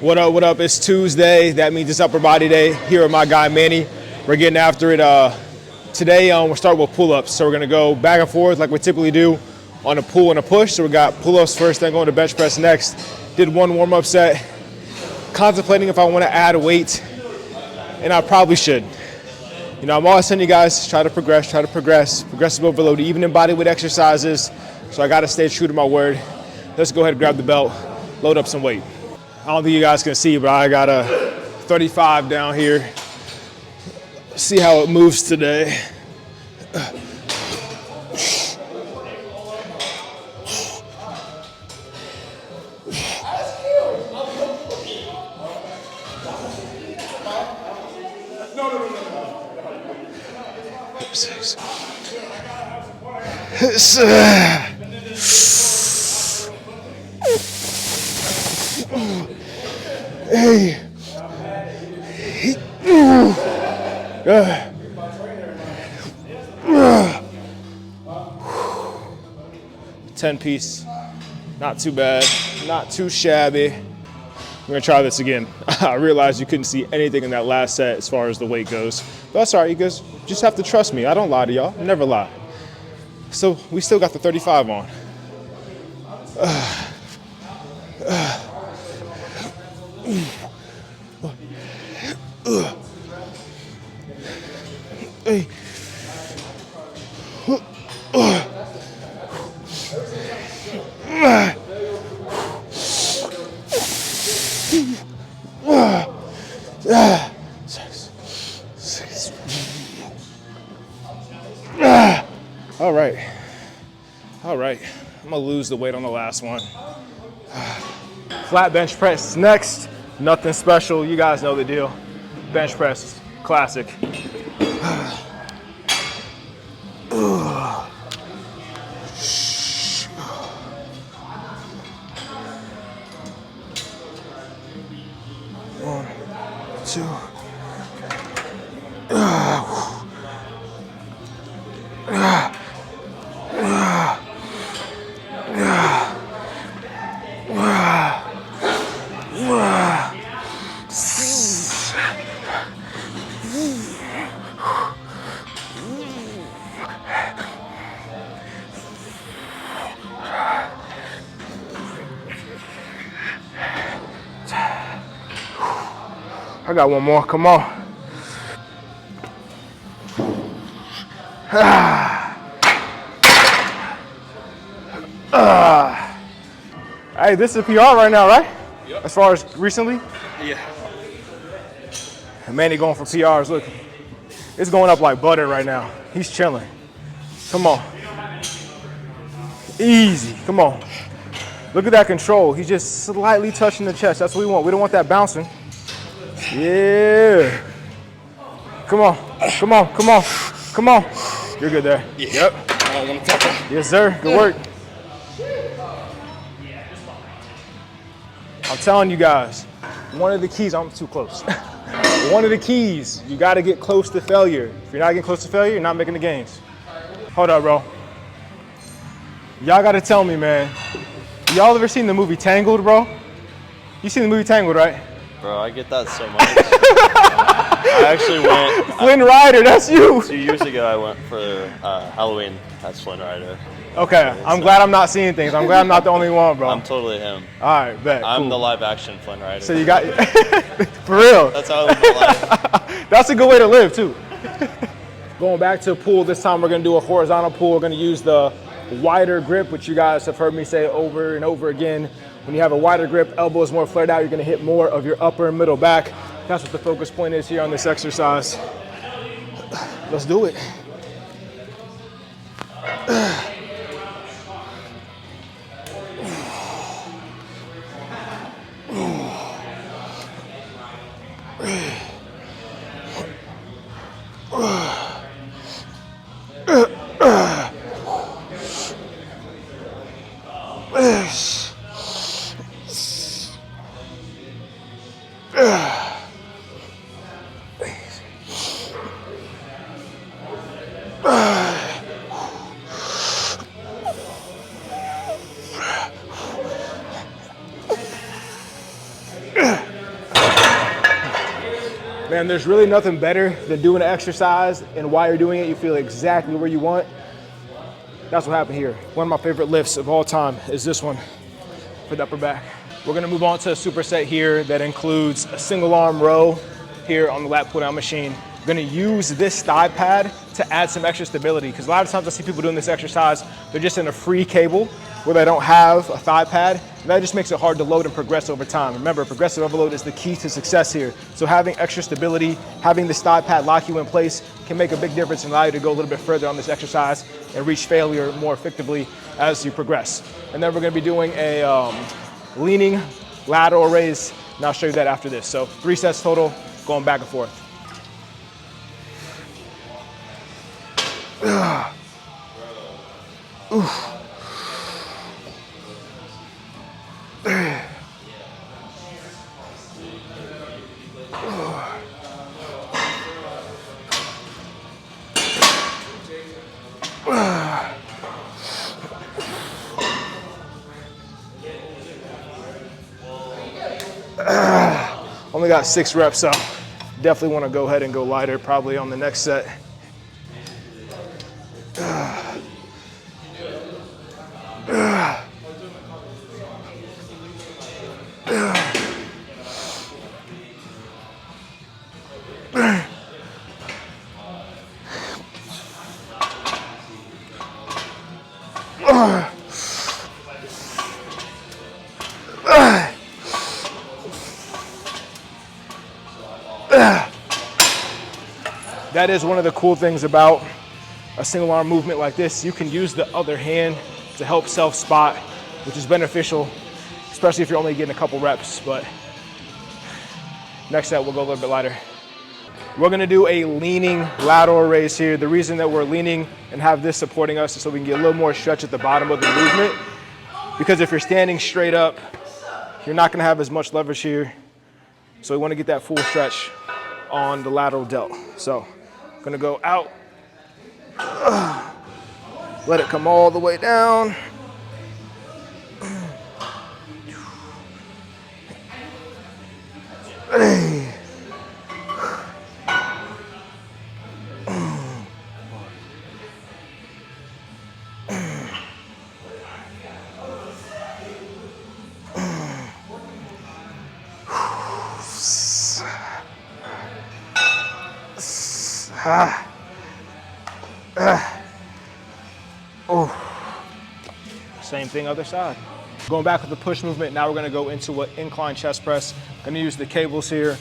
What up, what up? It's Tuesday. That means it's upper body day here with my guy Manny. We're getting after it. Today we'll start with pull-ups. So we're gonna go back and forth like we typically do on a pull and a push. So we got pull-ups first, then going to bench press next. Did one warm-up set. Contemplating if I wanna add weight, and I probably should. You know, I'm always telling you guys, try to progress. Progressive overload, even in bodyweight exercises. So I gotta stay true to my word. Let's go ahead and grab the belt, load up some weight. I don't think you guys can see, but I got a 35 down here. See how it moves today. Hey. 10 piece, not too bad, not too shabby. We're gonna try this again. I realized you couldn't see anything in that last set as far as the weight goes. But that's all right, you guys just have to trust me. I don't lie to y'all, I never lie. So we still got the 35 on. Hey. All right. I'm gonna lose the weight on the last one. Flat bench press next. Nothing special. You guys know the deal. Bench press, classic. One, two. I got one more, come on. Hey, this is a PR right now, right? Yep. As far as recently? Yeah. Manny going for PRs, look. It's going up like butter right now. He's chilling. Come on. Easy, come on. Look at that control. He's just slightly touching the chest. That's what we want. We don't want that bouncing. Yeah. Come on, come on, come on, come on. You're good there. Yeah. Yep. Yes, sir. Good work. I'm telling you guys, one of the keys, I'm too close. One of the keys, you gotta get close to failure. If you're not getting close to failure, you're not making the gains. Hold up, bro. Y'all gotta tell me, man. Y'all ever seen the movie Tangled, bro? You seen the movie Tangled, right? Bro, I get that so much. I actually went. Flynn Rider, that's you. 2 years ago, I went for Halloween as Flynn Rider. Okay, I'm glad I'm not seeing things. I'm glad I'm not the only one, bro. I'm totally him. All right, bet. I'm cool. the live action Flynn Rider. So you got, for real. That's how I live my life. That's a good way to live, too. Going back to pull, this time we're gonna do a horizontal pull. We're gonna use the wider grip, which you guys have heard me say over and over again. When you have a wider grip, elbow is more flared out, you're gonna hit more of your upper and middle back. That's what the focus point is here on this exercise. Let's do it. Man, there's really nothing better than doing an exercise, and while you're doing it, you feel exactly where you want. That's what happened here. One of my favorite lifts of all time is this one for the upper back. We're gonna move on to a superset here that includes a single arm row here on the lat pull down machine. I'm gonna use this thigh pad to add some extra stability, because a lot of times I see people doing this exercise, they're just in a free cable where they don't have a thigh pad, and that just makes it hard to load and progress over time. Remember, progressive overload is the key to success here. So having extra stability, having this thigh pad lock you in place can make a big difference and allow you to go a little bit further on this exercise and reach failure more effectively as you progress. And then we're gonna be doing a leaning lateral raise, and I'll show you that after this. So 3 sets total, going back and forth. Only got 6 reps, so definitely want to go ahead and go lighter probably on the next set. That is one of the cool things about a single arm movement like this. You can use the other hand to help self spot, which is beneficial, especially if you're only getting a couple reps. But next set, we'll go a little bit lighter. We're gonna do a leaning lateral raise here. The reason that we're leaning and have this supporting us is so we can get a little more stretch at the bottom of the movement. Because if you're standing straight up, you're not gonna have as much leverage here. So we wanna get that full stretch on the lateral delt. So gonna go out, let it come all the way down. Same thing other side. Going back with the push movement, now we're gonna go into an incline chest press. Gonna use the cables here.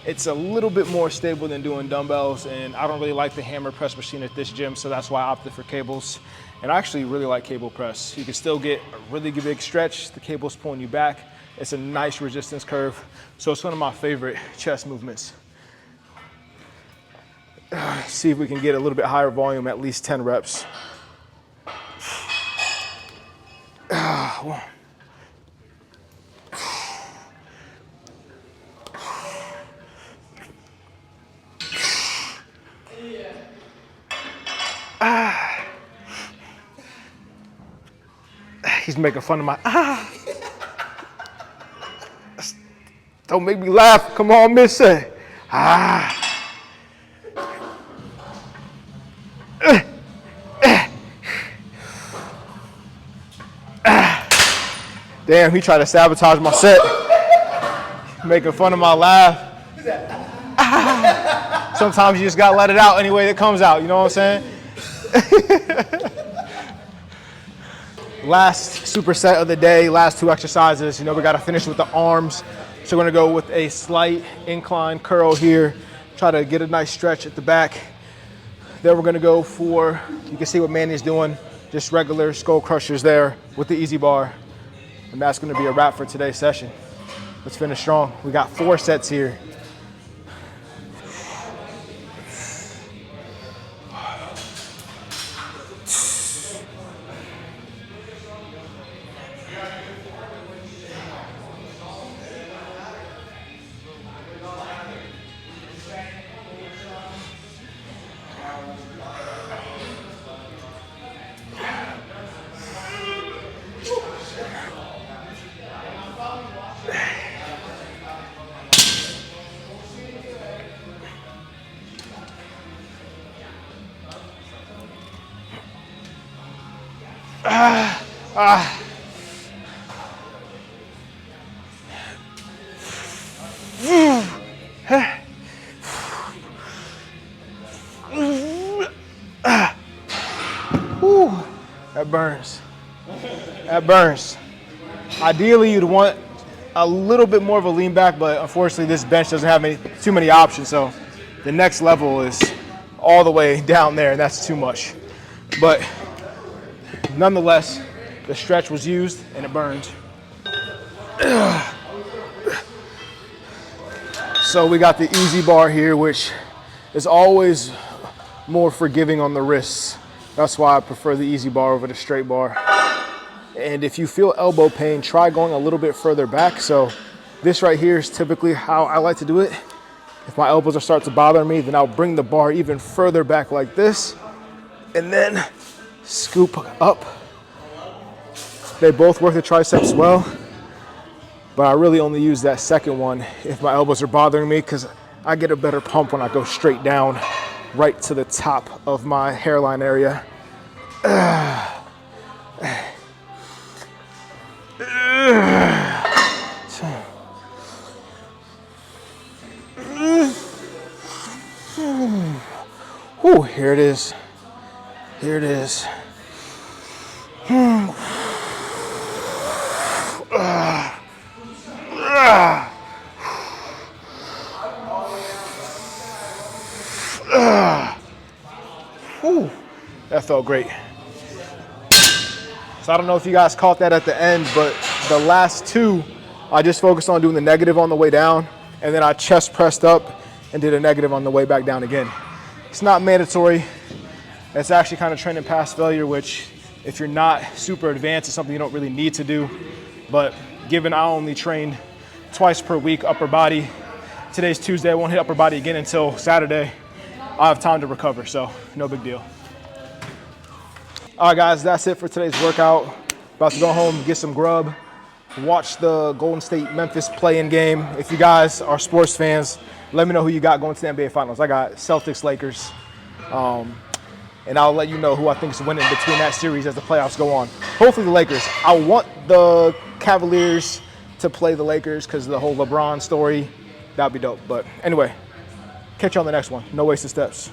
It's a little bit more stable than doing dumbbells, and I don't really like the hammer press machine at this gym, so that's why I opted for cables. And I actually really like cable press. You can still get a really big stretch. The cable's pulling you back. It's a nice resistance curve. So it's one of my favorite chest movements. See if we can get a little bit higher volume, at least 10 reps. He's making fun of my Don't make me laugh. Come on, Missy. Damn, he tried to sabotage my set. Making fun of my laugh. Sometimes you just gotta let it out any way that comes out, you know what I'm saying? Last superset of the day, last 2 exercises. You know, we gotta finish with the arms. So we're gonna go with a slight incline curl here. Try to get a nice stretch at the back. Then we're gonna go for, you can see what Manny's doing, just regular skull crushers there with the easy bar. And that's gonna be a wrap for today's session. Let's finish strong. We got 4 sets here. That burns. That burns. Ideally, you'd want a little bit more of a lean back, but unfortunately, this bench doesn't have too many options. So the next level is all the way down there, and that's too much. But nonetheless, the stretch was used, and it burned. So we got the easy bar here, which is always more forgiving on the wrists. That's why I prefer the easy bar over the straight bar. And if you feel elbow pain, try going a little bit further back. So this right here is typically how I like to do it. If my elbows are starting to bother me, then I'll bring the bar even further back like this and then scoop up. They both work the triceps well, but I really only use that second one if my elbows are bothering me, because I get a better pump when I go straight down right to the top of my hairline area. Whew, here it is. Here it is. Whew, that felt great. So I don't know if you guys caught that at the end, but the last two, I just focused on doing the negative on the way down, and then I chest pressed up and did a negative on the way back down again. It's not mandatory. It's actually kind of training past failure, which if you're not super advanced, is something you don't really need to do. But given I only train twice per week upper body, today's Tuesday, I won't hit upper body again until Saturday. I have time to recover, so no big deal. All right, guys, that's it for today's workout. About to go home, get some grub, watch the Golden State-Memphis play-in game. If you guys are sports fans, let me know who you got going to the NBA Finals. I got Celtics-Lakers, and I'll let you know who I think is winning between that series as the playoffs go on. Hopefully the Lakers. I want the Cavaliers to play the Lakers because of the whole LeBron story. That'd be dope. But anyway, catch you on the next one. No wasted steps.